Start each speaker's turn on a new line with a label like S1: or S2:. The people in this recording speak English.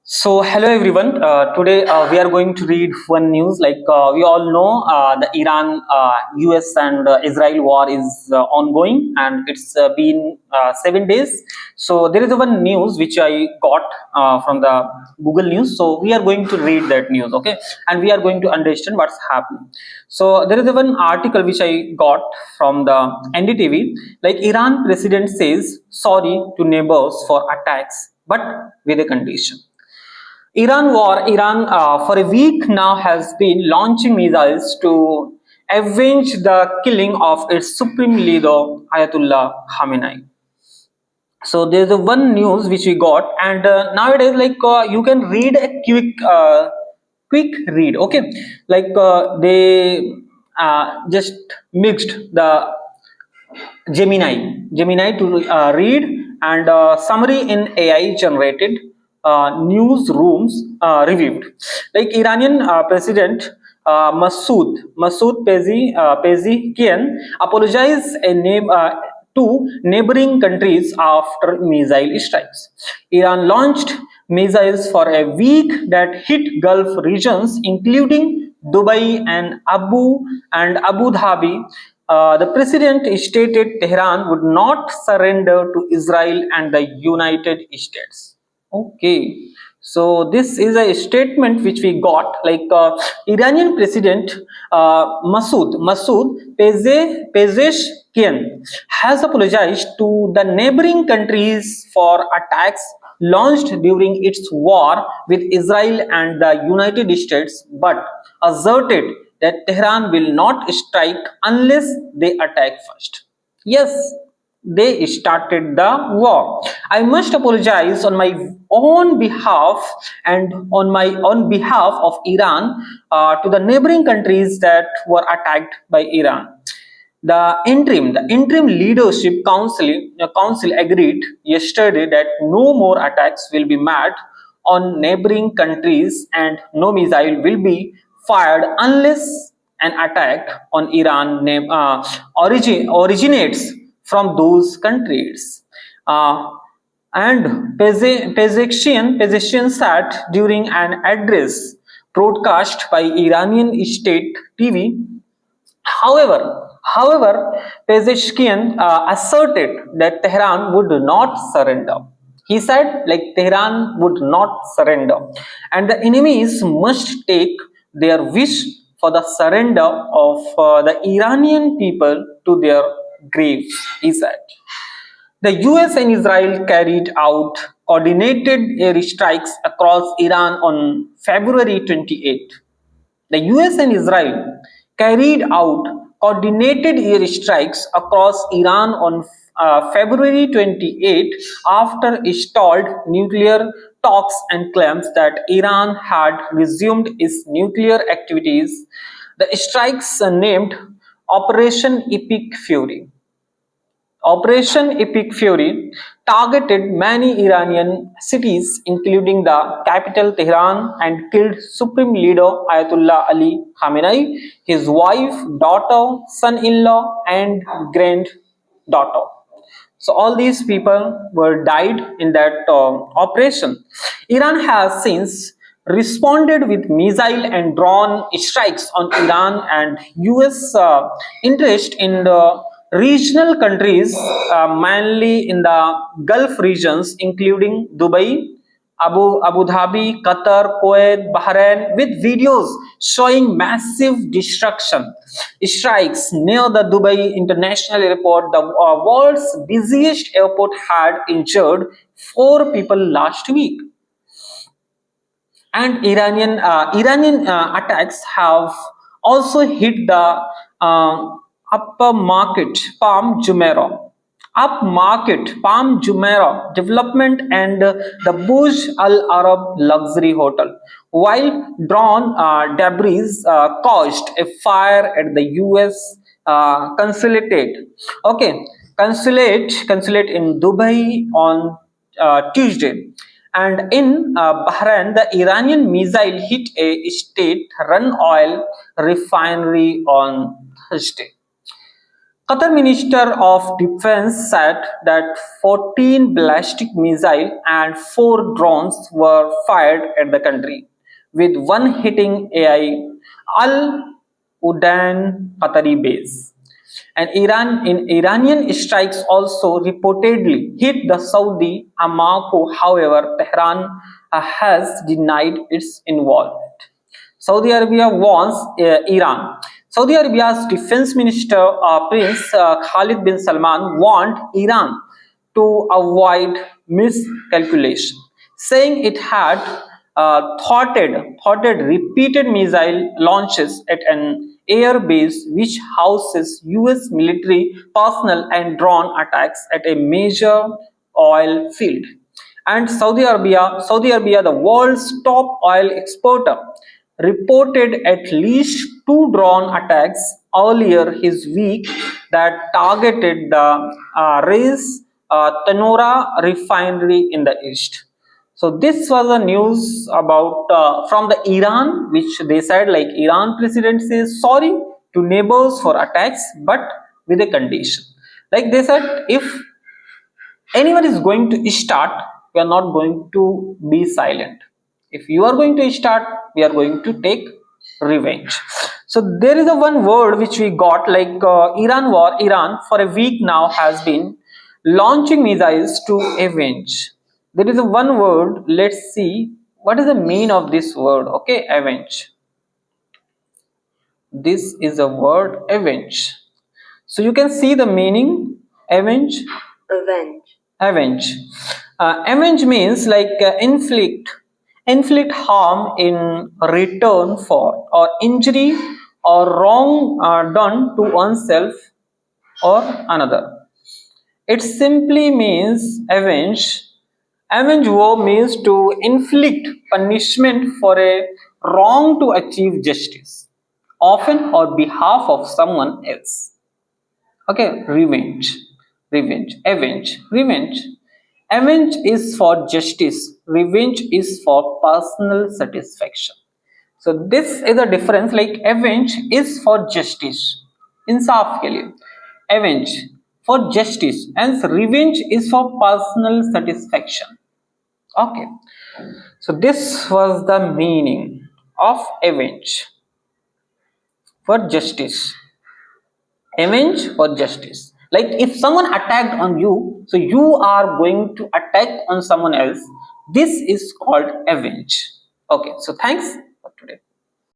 S1: So hello everyone. Today we are going to read one news. We all know, the Iran, US and Israel war is ongoing, and it's been 7 days. So there is one news which I got from the Google News. So we are going to read that news, okay, and we are going to understand what's happening. So there is one article which I got from the NDTV. Like, Iran president says sorry to neighbors for attacks, but with a condition. Iran for a week now has been launching missiles to avenge the killing of its supreme leader Ayatollah Khamenei. So there's a one news which we got, and nowadays, you can read a quick read, okay. They just mixed the Gemini to read, and summary in AI generated newsrooms reviewed. Like, Iranian President Masoud Pezeshkian apologized to neighboring countries after missile strikes. Iran launched missiles for a week that hit Gulf regions, including Dubai and Abu Dhabi. The president stated Tehran would not surrender to Israel and the United States. Okay, so this is a statement which we got. Iranian President Masoud Pezeshkian has apologized to the neighboring countries for attacks launched during its war with Israel and the United States, but asserted that Tehran will not strike unless they attack first. Yes, they started the war. I must apologize on my own behalf and on my own behalf of Iran to the neighboring countries that were attacked by Iran. The interim leadership council agreed yesterday that no more attacks will be made on neighboring countries, and no missile will be fired unless an attack on Iran originates from those countries. And Pezeshkian said during an address broadcast by Iranian state TV. However, Pezeshkian asserted that Tehran would not surrender. He said, Tehran would not surrender, and the enemies must take their wish for the surrender of the Iranian people to their graves, he said. The US and Israel carried out coordinated airstrikes across Iran on February 28. The US and Israel carried out coordinated airstrikes across Iran on February 28 after stalled nuclear talks and claims that Iran had resumed its nuclear activities. The strikes, named Operation Epic Fury, targeted many Iranian cities, including the capital Tehran, and killed Supreme Leader Ayatollah Ali Khamenei, his wife, daughter, son-in-law, and granddaughter. So all these people were died in that operation. Iran has since responded with missile and drone strikes on Iran and US interest in the regional countries, mainly in the Gulf regions, including Dubai, Abu Dhabi, Qatar, Kuwait, Bahrain, with videos showing massive destruction. Strikes near the Dubai International Airport, the world's busiest airport, had injured 4 people last week. And Iranian attacks have also hit the upmarket Palm Jumeirah development and the Burj Al Arab luxury hotel, while drone debris caused a fire at the US consulate in Dubai on Tuesday. And in Bahrain, the Iranian missile hit a state-run oil refinery on Thursday. Qatar Minister of Defense said that 14 ballistic missiles and 4 drones were fired at the country, with one hitting AI Al Udan Qatari base. And Iranian strikes also reportedly hit the Saudi Aramco. However, Tehran has denied its involvement. Saudi Arabia warns Iran. Saudi Arabia's defense minister Prince Khalid bin Salman warned Iran to avoid miscalculation, saying it had thwarted repeated missile launches at an air base which houses US military personnel and drone attacks at a major oil field. And Saudi Arabia, the world's top oil exporter, reported at least 2 drone attacks earlier this week that targeted the Ras Tanura refinery in the east. So this was the news about from the Iran, which they said like Iran president says sorry to neighbors for attacks, but with a condition. Like they said, if anyone is going to start, we are not going to be silent. If you are going to start, we are going to take revenge. So there is a one word which we got like Iran for a week now has been launching missiles to avenge. There is a one word. Let's see what is the meaning of this word. Okay, avenge. This is a word avenge. So you can see the meaning avenge. Avenge. Avenge means like inflict harm in return for or injury or wrong done to oneself or another. It simply means avenge. Avenge war means to inflict punishment for a wrong to achieve justice, often on behalf of someone else. Okay, revenge. Avenge is for justice, revenge is for personal satisfaction. So this is a difference, like avenge is for justice, इंसाफ के लिए, avenge for justice and revenge is for personal satisfaction. Okay, so this was the meaning of avenge for justice. Avenge for justice. Like if someone attacked on you, so you are going to attack on someone else. This is called avenge. Okay, so thanks.